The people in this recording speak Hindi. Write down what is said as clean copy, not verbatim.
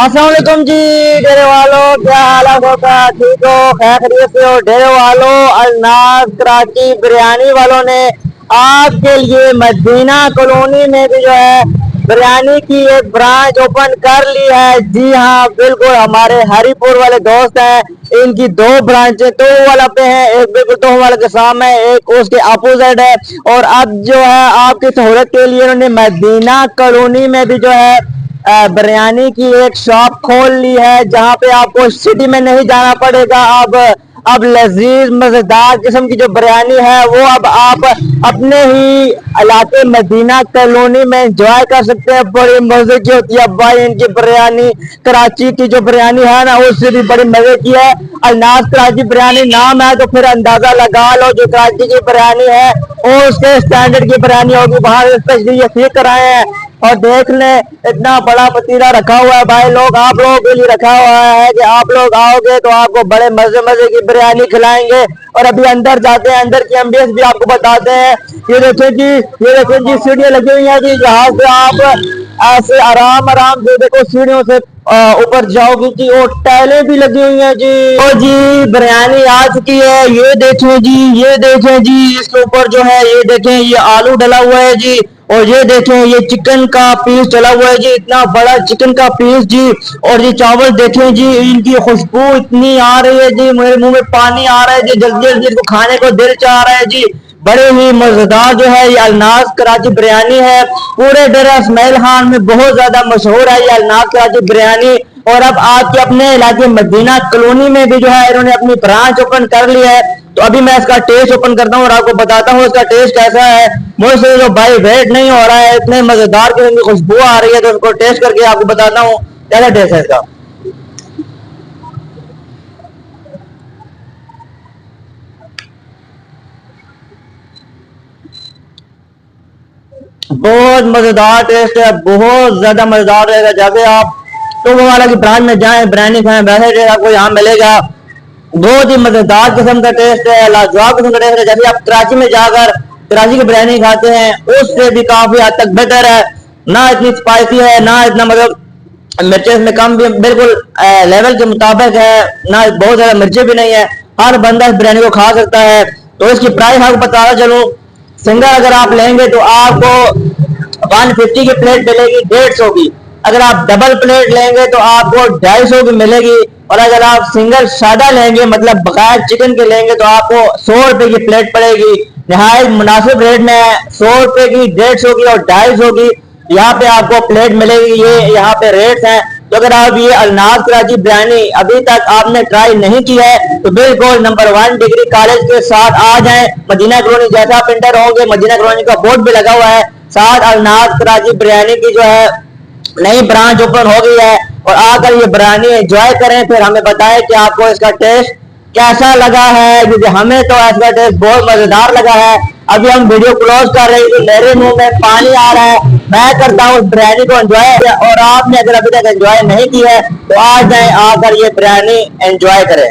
अस्सलाम वालेकुम जी डेरे वालों, क्या हालत होगा? ठीक हो? खैरियत से हो? डेरे वालों, अलनाज कराची बिरयानी वालों ने आपके लिए मदीना कॉलोनी में भी जो है बिरयानी की एक ब्रांच ओपन कर ली है। जी हाँ, बिल्कुल हमारे हरीपुर वाले दोस्त हैं, इनकी दो ब्रांचें तो वाला पे हैं, एक बिल्कुल तो वाले के सामने है, एक उसके अपोजिट है। और अब जो है आपकी सहूलत के लिए उन्होंने मदीना कॉलोनी में भी जो है बिरयानी की एक शॉप खोल ली है, जहां पे आपको सिटी में नहीं जाना पड़ेगा। अब लजीज मजेदार किस्म की जो बिरयानी है वो अब आप अपने ही इलाके मदीना कॉलोनी में एंजॉय कर सकते हैं। बड़ी मजे की होती है भाई इनकी बिरयानी। कराची की जो बिरयानी है ना, उससे भी बड़ी मजे की है। अलनाज कराची बिरयानी नाम है तो फिर अंदाजा लगा लो जो कराची की बिरयानी है और उसके स्टैंडर्ड की बिरयानी होगी। बाहर स्पेशली ये सीख कर आए हैं और देख ले इतना बड़ा पतीला रखा हुआ है भाई, लोग आप लोगों के लिए रखा हुआ है कि आप लोग आओगे तो आपको बड़े मजे मजे की बिरयानी खिलाएंगे। और अभी अंदर जाते हैं, अंदर की एम्बियंस भी आपको बताते हैं। ये देखें जी सीढ़ियां लगी हुई हैं जी, जहाँ से आप ऐसे आराम आराम से देखो सीढ़ियों से ऊपर जाओगी जी। और टाइलें भी लगी हुई हैं जी। और जी बिरयानी आ चुकी है, ये देखें जी, ये देखें जी, इसके ऊपर जो है ये देखें ये आलू डला हुआ है जी। और ये देखें ये चिकन का पीस डला हुआ है जी, इतना बड़ा चिकन का पीस जी। और ये चावल देखें जी, इनकी खुशबू इतनी आ रही है जी, मेरे मुंह में पानी आ रहा है जी, जल्दी जल्दी इसको खाने को दिल चाह रहा है जी। बड़े ही मजेदार जो है ये अलनाज कराची बिरयानी है, पूरे डेरा इस्माइल खान में बहुत ज्यादा मशहूर है ये अलनाज कराची बिरयानी। और अब आपके अपने इलाके मदीना कॉलोनी में भी जो है इन्होंने अपनी ब्रांच ओपन कर ली है। तो अभी मैं इसका टेस्ट ओपन करता हूँ और आपको बताता हूँ इसका टेस्ट कैसा है। मुझसे जो भाई वेट नहीं हो रहा है, इतने मजेदार किस्म की खुशबू आ रही है, तो इसको टेस्ट करके आपको बताता हूँ कैसा टेस्ट है इसका। बहुत मजेदार टेस्ट है, बहुत ज्यादा मजेदार रहेगा। जैसे आप तो वो वाला की ब्रांच में जाएं बिरयानी खाएं, वैसे टेस्ट आपको यहाँ मिलेगा। बहुत ही मजेदार किस्म का टेस्ट है, लाजवाब किस्म का टेस्ट है। जैसे आप कराची में जाकर कराची की बिरयानी खाते हैं उससे भी काफी हद तक बेटर है। ना इतनी स्पाइसी है, ना इतना मतलब मिर्चें में कम भी, बिल्कुल लेवल के मुताबिक है, ना बहुत ज्यादा मिर्चें भी नहीं है। हर बंदा इस बिरयानी को खा सकता है। तो इसकी प्राइस आपको बताना चलूं, सिंगल अगर आप लेंगे तो आपको 150 की प्लेट मिलेगी 150 की। अगर आप डबल प्लेट लेंगे तो आपको 250 की मिलेगी। और अगर आप सिंगल सादा लेंगे मतलब बगैर चिकन के लेंगे तो आपको 100 रुपए की प्लेट पड़ेगी। नहायत मुनासिब रेट में है, 100 रुपए की, 150 की और 250 की यहाँ पे आपको प्लेट मिलेगी। ये यहाँ पे रेट्स हैं। तो अगर आप ये अलनाज कराची बिरयानी अभी तक आपने ट्राई नहीं की है तो बिल्कुल नंबर 1 डिग्री कॉलेज के साथ आ जाएं मदीना कॉलोनी। जैसा आप इंटर होंगे मदीना कॉलोनी का बोर्ड भी लगा हुआ है, साथ अलनाज कराची बिरयानी की जो है नई ब्रांच ओपन हो गई है। और आकर ये बिरयानी एंजॉय करें, फिर हमें बताएं कि आपको इसका टेस्ट कैसा लगा है, क्योंकि हमें तो इसका टेस्ट बहुत मजेदार लगा है। अभी हम वीडियो क्लोज कर रहे हैं, मेरे मुंह में पानी आ रहा है। मैं करता हूँ बिरयानी को एंजॉय, और आपने अगर अभी तक एंजॉय नहीं की है तो आ जाए, आकर ये बिरयानी एंजॉय करें।